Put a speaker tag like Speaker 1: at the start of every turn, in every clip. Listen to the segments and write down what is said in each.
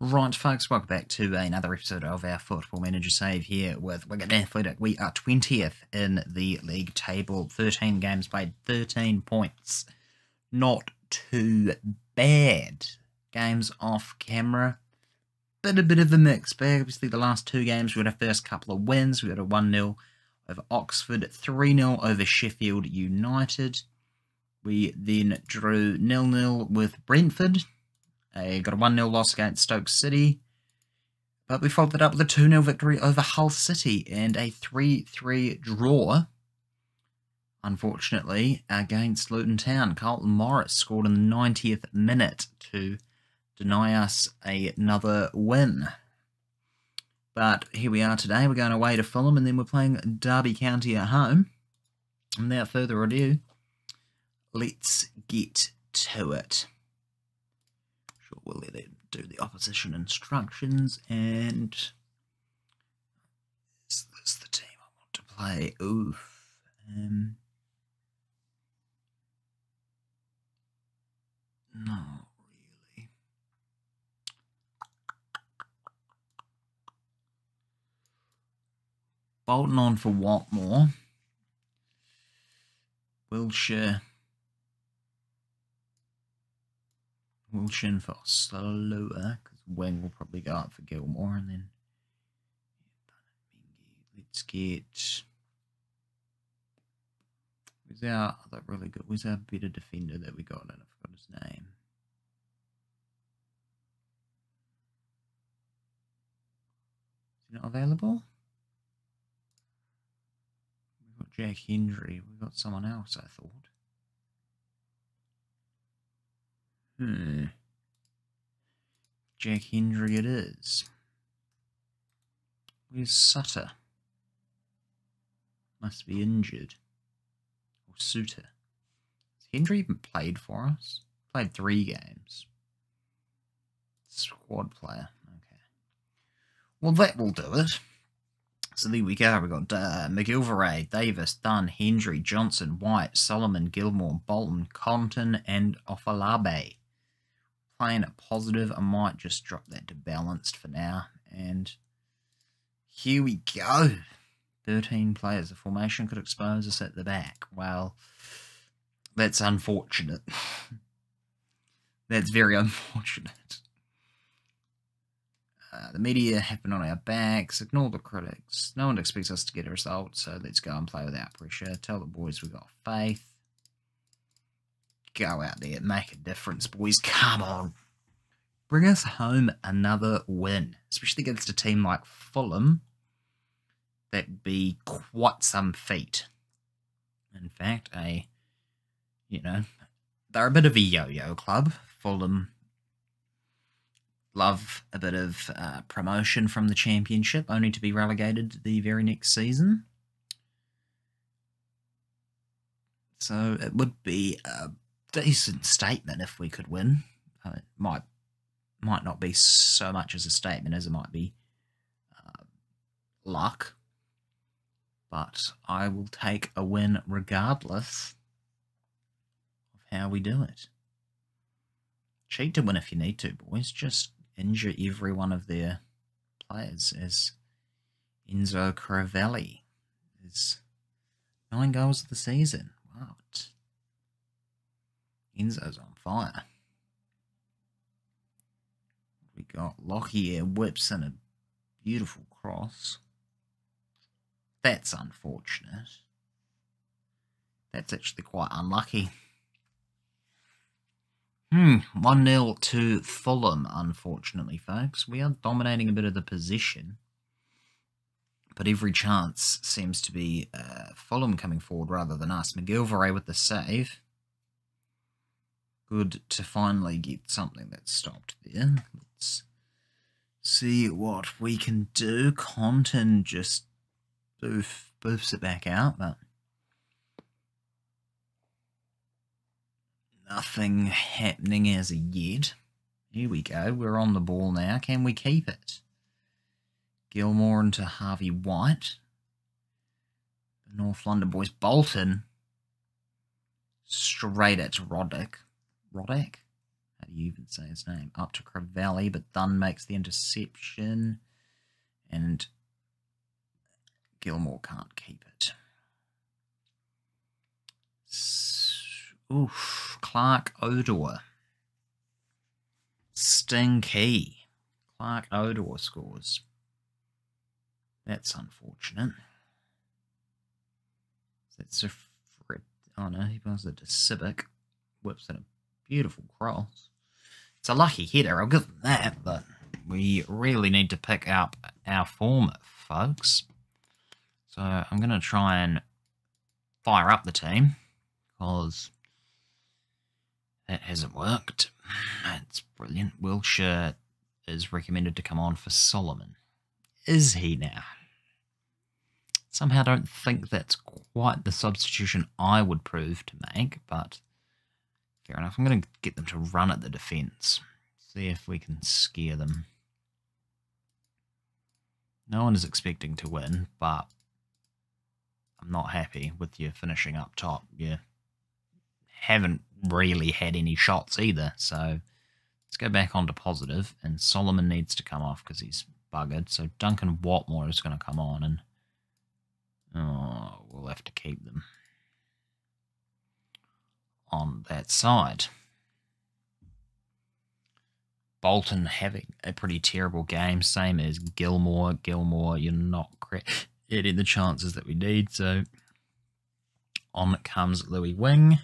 Speaker 1: Right, folks, welcome back to another episode of our Football Manager Save here with Wigan Athletic. We are 20th in the league table, 13 games played, 13 points. Not too bad. Games off camera, a bit of a mix bag. Obviously, the last two games, we had our first couple of wins. We had a 1-0 over Oxford, 3-0 over Sheffield United. We then drew 0-0 with Brentford. Got a 1-0 loss against Stoke City, but we followed that up with a 2-0 victory over Hull City and a 3-3 draw, unfortunately, against Luton Town. Carlton Morris scored in the 90th minute to deny us another win. But here we are today. We're going away to Fulham, and then we're playing Derby County at home. And without further ado, let's get to it. We'll let it do the opposition instructions, and is this the team I want to play? Oof. Not really. Bolton on for Watmore. Wilshere for slower, because Wing will probably go up for Gilmore, and then let's get. Who's our other really good? Who's our better defender that we got? And I forgot his name. Is he not available? We've got Jack Hendry. We've got someone else, I thought. Jack Hendry it is. Where's Sutter? Must be injured. Or Suter. Has Hendry even played for us? Played 3 games. Squad player. Okay. Well, that will do it. So there we go. We've got McGilvray, Davis, Dunn, Hendry, Johnson, White, Solomon, Gilmore, Bolton, Compton, and Ofalabe. Playing it positive, I might just drop that to balanced for now. And here we go. 13 players. The formation could expose us at the back. Well, that's unfortunate. That's very unfortunate. The media have been on our backs. Ignore the critics. No one expects us to get a result, so let's go and play without pressure. Tell the boys we've got faith. Go out there, make a difference, boys. Come on. Bring us home another win, especially against a team like Fulham. That'd be quite some feat. In fact, they're a bit of a yo-yo club. Fulham love a bit of promotion from the Championship, only to be relegated the very next season. So it would be a decent statement if we could win. It might not be so much as a statement as it might be luck, but I will take a win regardless of how we do it. Cheat to win if you need to, boys. Just injure every one of their players, as Enzo Cravelli is 9 goals of the season. Wow. Enzo's on fire. We got Lockyer whips in a beautiful cross. That's unfortunate. That's actually quite unlucky. 1-0 to Fulham, unfortunately, folks. We are dominating a bit of the possession, but every chance seems to be Fulham coming forward rather than us. McGilvray with the save. Good to finally get something that stopped there. Let's see what we can do. Compton just boofs it back out, but nothing happening as of yet. Here we go. We're on the ball now. Can we keep it? Gilmore into Harvey White. The North London boys. Bolton straight at Roddick. Roddick? do you even say his name? Up to Cravalli, but Dunn makes the interception. And Gilmore can't keep it. Oof, Clark Odor. Stinky. Clark Odor scores. That's unfortunate. That's a oh no, he passes it to Civic. Whips in a beautiful cross. It's a lucky header, I'll give them that, but we really need to pick up our form, folks. So I'm going to try and fire up the team, because that hasn't worked. That's brilliant. Wilshire is recommended to come on for Solomon. Is he now? Somehow don't think that's quite the substitution I would prove to make, but fair enough. I'm going to get them to run at the defence. See if we can scare them. No one is expecting to win, but I'm not happy with you finishing up top. You haven't really had any shots either, so let's go back onto positive, and Solomon needs to come off because he's buggered, so Duncan Watmore is going to come on, and we'll have to keep them on that side. Bolton having a pretty terrible game, same as Gilmore. Gilmore, you're not creating the chances that we need, so on comes Louis Wing.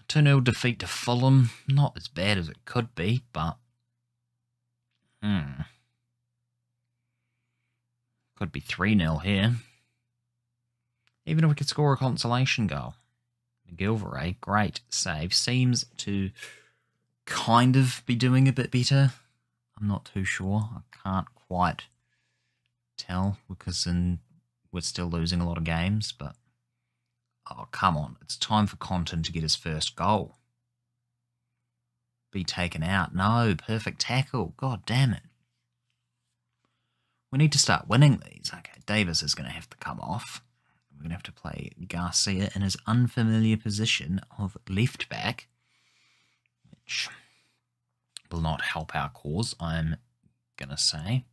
Speaker 1: 2-0 defeat to Fulham. Not as bad as it could be, but could be 3-0 here. Even if we could score a consolation goal. McGilvray, great save. Seems to kind of be doing a bit better. I'm not too sure. I can't quite tell because we're still losing a lot of games. But, oh, come on. It's time for Compton to get his first goal. Be taken out. No, perfect tackle. God damn it. We need to start winning these. Okay, Davis is going to have to come off. We're going to have to play Garcia in his unfamiliar position of left back, which will not help our cause, I'm going to say.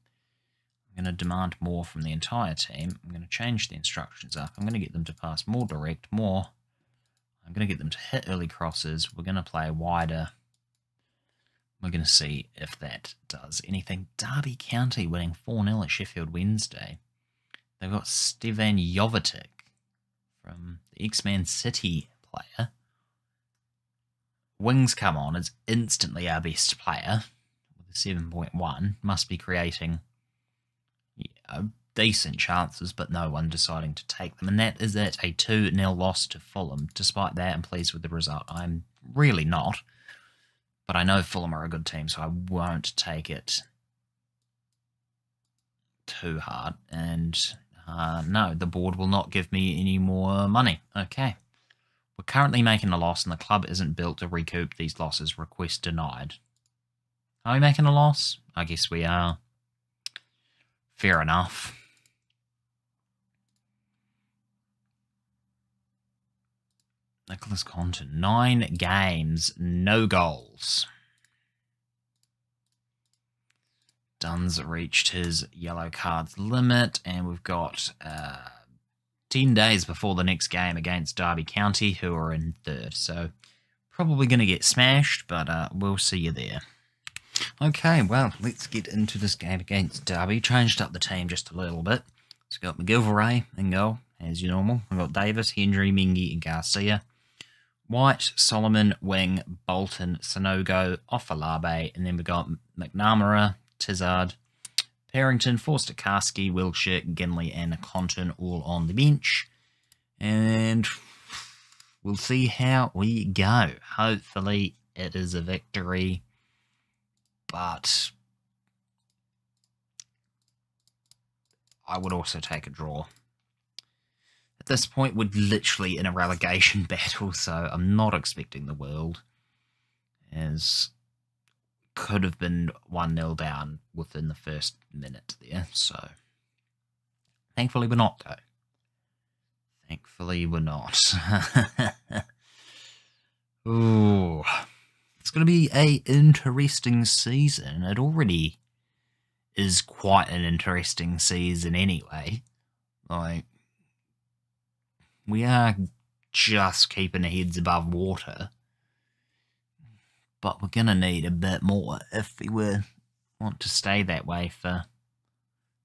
Speaker 1: I'm going to demand more from the entire team. I'm going to change the instructions up. I'm going to get them to pass more direct, more. I'm going to get them to hit early crosses. We're going to play wider. We're going to see if that does anything. Derby County winning 4-0 at Sheffield Wednesday. They've got Stevan Jovetic from the X-Man City player. Wings come on, is instantly our best player with a 7.1. Must be creating decent chances, but no one deciding to take them. And that is at a 2-0 loss to Fulham. Despite that, I'm pleased with the result. I'm really not. But I know Fulham are a good team, so I won't take it too hard. And no, the board will not give me any more money. Okay. We're currently making a loss, and the club isn't built to recoup these losses. Request denied. Are we making a loss? I guess we are. Fair enough. Nicholas Compton, 9 games, no goals. Dunn's reached his yellow cards limit, and we've got 10 days before the next game against Derby County, who are in third. So probably going to get smashed, but we'll see you there. Okay, well, let's get into this game against Derby. Changed up the team just a little bit. So we've got McGilvray in goal, as normal. We've got Davis, Hendry, Mengi, and Garcia. White, Solomon, Wing, Bolton, Sanogo, Ofalabe, and then we've got McNamara, Tizard, Parrington, Forster, Karski, Wilshire, Ginley, and Compton all on the bench. And we'll see how we go. Hopefully it is a victory, but I would also take a draw. At this point, we're literally in a relegation battle, so I'm not expecting the world, as could have been 1-0 down within the first minute there, so thankfully we're not, though. Thankfully we're not. Ooh, it's going to be a interesting season. It already is quite an interesting season anyway. Like, we are just keeping our heads above water, but we're going to need a bit more if we want to stay that way for a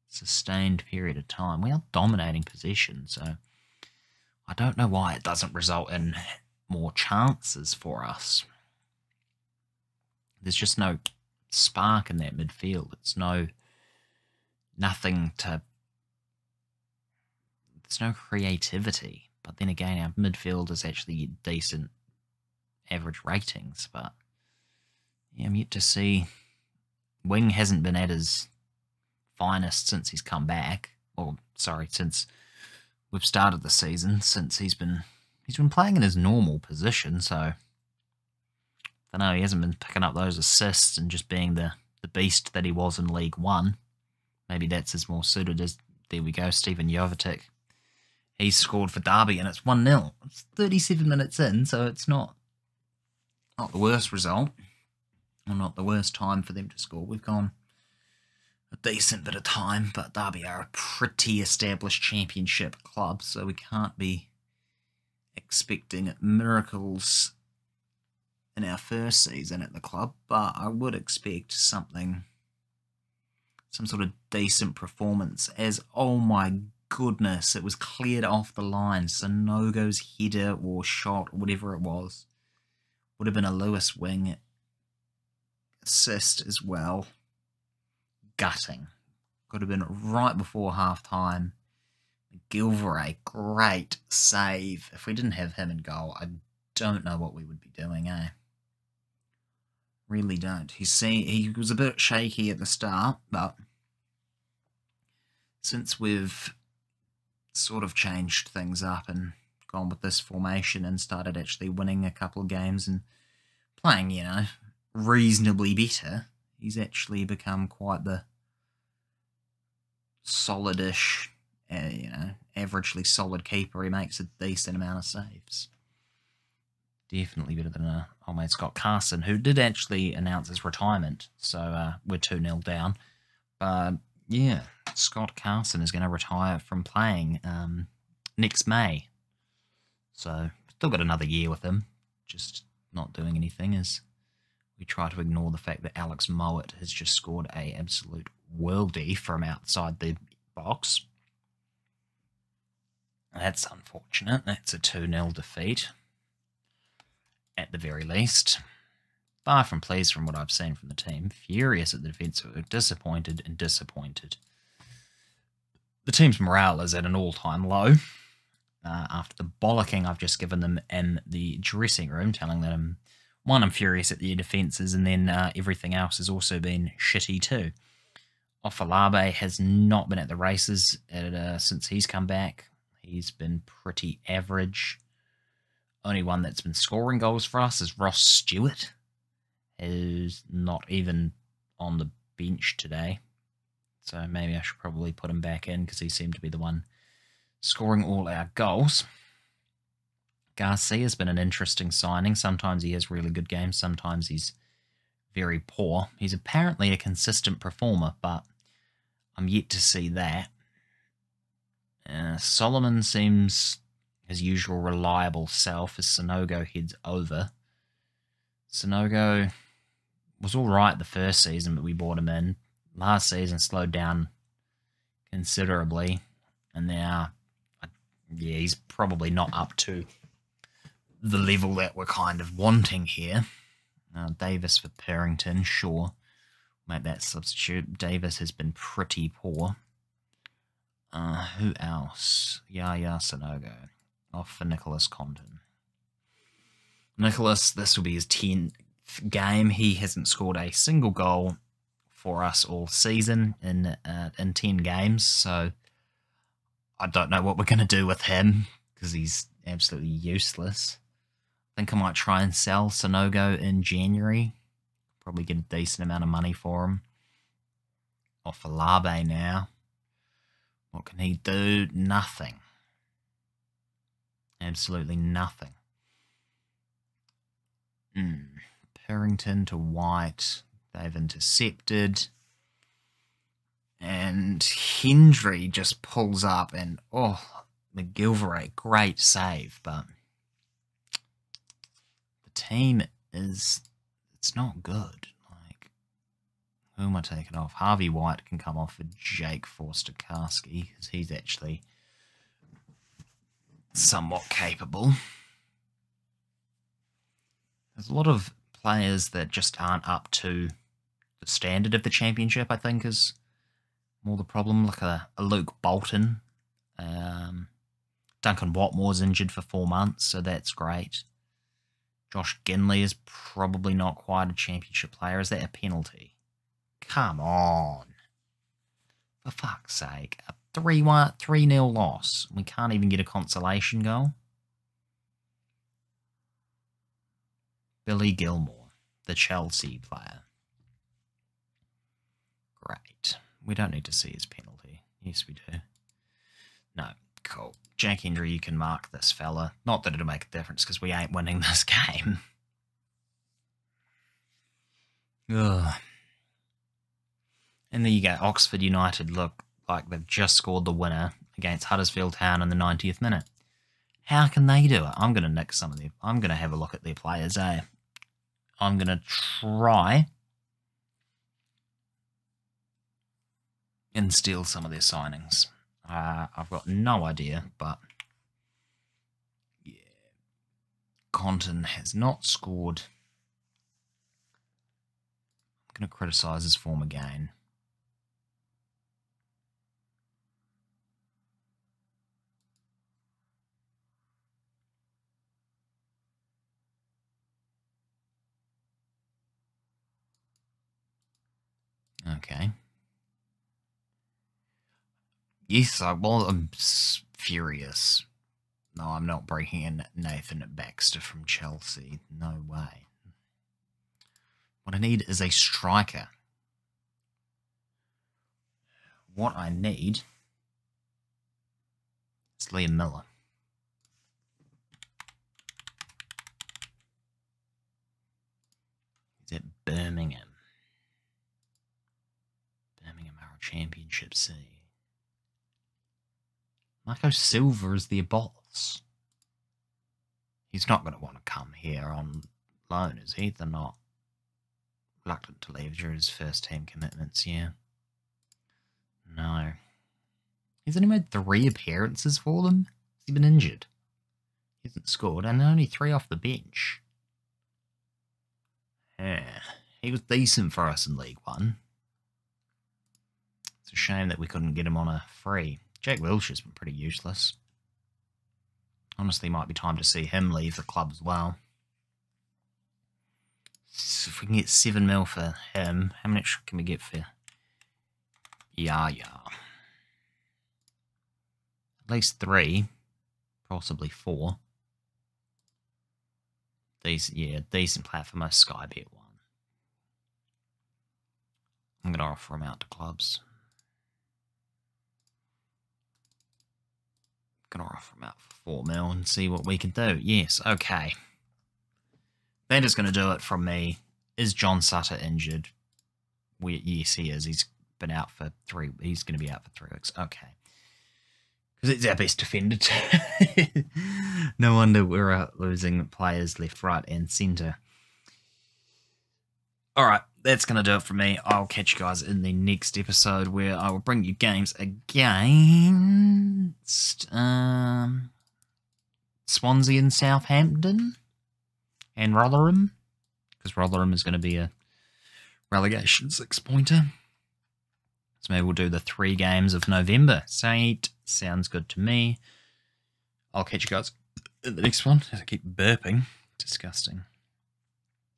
Speaker 1: sustained period of time. We are dominating possession, so I don't know why it doesn't result in more chances for us. There's just no spark in that midfield. It's nothing to... There's no creativity. But then again, our midfield is actually decent average ratings. But yeah, I'm yet to see... Wing hasn't been at his finest since he's come back. Or, sorry, since we've started the season. Since he's been playing in his normal position, so... I don't know, he hasn't been picking up those assists and just being the beast that he was in League One. Maybe that's his more suited as... There we go, Stephen Jovetic. He's scored for Derby and it's 1-0. It's 37 minutes in, so it's not the worst result. Or not the worst time for them to score. We've gone a decent bit of time, but Derby are a pretty established championship club, so we can't be expecting miracles in our first season at the club, but I would expect some sort of decent performance as, oh my goodness, it was cleared off the line. Sanogo's header or shot, or whatever it was, would have been a Lewis Wing assist as well. Gutting. Could have been right before half-time. Gilveray, great save. If we didn't have him in goal, I don't know what we would be doing, eh? Really don't. He was a bit shaky at the start, but since we've sort of changed things up and gone with this formation and started actually winning a couple of games and playing, you know, reasonably better, he's actually become quite the solidish, you know, averagely solid keeper. He makes a decent amount of saves. Definitely better than old mate Scott Carson, who did actually announce his retirement. So we're 2-0 down. But yeah, Scott Carson is going to retire from playing next May. So still got another year with him, just not doing anything as we try to ignore the fact that Alex Mowat has just scored a absolute worldie from outside the box. That's unfortunate. That's a 2-0 defeat, at the very least. Far from pleased from what I've seen from the team. Furious at the defence, disappointed and disappointed. The team's morale is at an all-time low. After the bollocking I've just given them in the dressing room, telling them, one, I'm furious at the defences, and then everything else has also been shitty too. Ofalabe has not been at the races since he's come back. He's been pretty average. Only one that's been scoring goals for us is Ross Stewart, who's not even on the bench today. So maybe I should probably put him back in because he seemed to be the one scoring all our goals. Garcia's been an interesting signing. Sometimes he has really good games. Sometimes he's very poor. He's apparently a consistent performer, but I'm yet to see that. Solomon seems his usual reliable self as Sanogo heads over. Sanogo was all right the first season, but we bought him in. Last season slowed down considerably, and now, yeah, he's probably not up to the level that we're kind of wanting here. Davis for Perrington, sure. Make that substitute. Davis has been pretty poor. Who else? Yaya Sanogo. Off for Nicholas Condon. Nicholas, this will be his 10th game. He hasn't scored a single goal for us all season in 10 games, so I don't know what we're going to do with him because he's absolutely useless. I think I might try and sell Sanogo in January. Probably get a decent amount of money for him. Off for Larbe now. What can he do? Nothing. Absolutely nothing. Purrington to White. They've intercepted. And Hendry just pulls up and, McGilvray, great save, but the team it's not good. Like, who am I taking off? Harvey White can come off for Jake Forster-Karski, because he's actually somewhat capable. There's a lot of players that just aren't up to the standard of the championship, I think, is more the problem. Like a Luke Bolton. Duncan Watmore's injured for 4 months, so that's great. Josh Ginley is probably not quite a championship player. Is that a penalty? Come on. For fuck's sake. A 3-0 loss. We can't even get a consolation goal. Billy Gilmore, the Chelsea player. Great. We don't need to see his penalty. Yes, we do. No, cool. Jack Hendry, you can mark this fella. Not that it'll make a difference, because we ain't winning this game. Ugh. And there you go. Oxford United look like they've just scored the winner against Huddersfield Town in the 90th minute. How can they do it? I'm going to nick some of them. I'm going to have a look at their players, eh? I'm going to try and steal some of their signings. I've got no idea, but yeah. Compton has not scored. I'm going to criticise his form again. Okay. Yes, I'm furious. No, I'm not breaking in Nathan Baxter from Chelsea. No way. What I need is a striker. What I need is Liam Miller. He's at Birmingham. Birmingham are a Championship C. Marco Silva is their boss. He's not going to want to come here on loan, is he? They're not reluctant to leave during his first team commitments, yeah. No. He's only made 3 appearances for them. Has he been injured? He hasn't scored, and only 3 off the bench. Yeah, he was decent for us in League One. It's a shame that we couldn't get him on a free. Jack Wilshire's been pretty useless. Honestly, might be time to see him leave the club as well. So if we can get 7 mil for him, how much can we get for Yaya? At least 3, possibly 4. Decent player for most Sky Bet one. I'm going to offer him out to clubs. Going to offer him out for 4 mil and see what we can do. Yes, okay. That is going to do it from me. Is John Sutter injured? Yes, he is. He's been out for 3. He's going to be out for 3 weeks. Okay. Because it's our best defender too. No wonder we're losing players left, right, and centre. Alright, that's going to do it for me. I'll catch you guys in the next episode where I will bring you games against Swansea and Southampton and Rotherham. Because Rotherham is going to be a relegation 6-pointer. So maybe we'll do the 3 games of November. Sounds good to me. I'll catch you guys in the next one as I keep burping. Disgusting.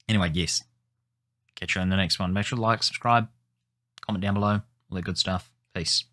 Speaker 1: Anyway, yes. Catch you in the next one. Make sure to like, subscribe, comment down below. All that good stuff. Peace.